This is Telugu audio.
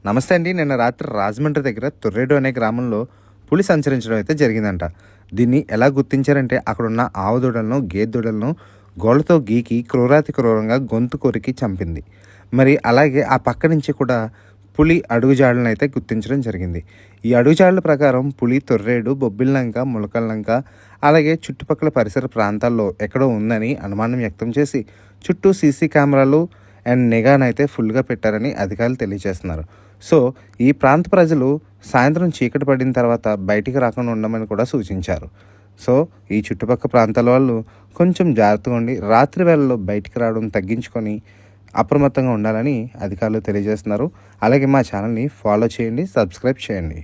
నమస్తే అండి. నిన్న రాత్రి రాజమండ్రి దగ్గర తొర్రేడు అనే గ్రామంలో పులి సంచరించడం అయితే జరిగిందంట. దీన్ని ఎలా గుర్తించారంటే అక్కడున్న ఆవు దూడలను, గేదె దూడలను గోళ్ళతో గీకి క్రూరాతి క్రూరంగా గొంతు కొరికి చంపింది. మరి అలాగే ఆ పక్క నుంచి కూడా పులి అడుగుజాడలను అయితే గుర్తించడం జరిగింది. ఈ అడుగుజాడల ప్రకారం పులి తొర్రేడు, బొబ్బిలిలంక, ములకల్లంక అలాగే చుట్టుపక్కల పరిసర ప్రాంతాల్లో ఎక్కడో ఉందని అనుమానం వ్యక్తం చేసి చుట్టూ సీసీ కెమెరాలు అండ్ నిఘానైతే ఫుల్గా పెట్టారని అధికారులు తెలియజేస్తున్నారు. సో ఈ ప్రాంత ప్రజలు సాయంత్రం చీకటి పడిన తర్వాత బయటికి రాకుండా ఉండమని కూడా సూచించారు. సో ఈ చుట్టుపక్కల ప్రాంతాల వాళ్ళు కొంచెం జాగ్రత్తగా ఉండి రాత్రి వేళల్లో బయటికి రావడం తగ్గించుకొని అప్రమత్తంగా ఉండాలని అధికారులు తెలియజేస్తున్నారు. అలాగే మా ఛానల్ని ఫాలో చేయండి, సబ్స్క్రైబ్ చేయండి.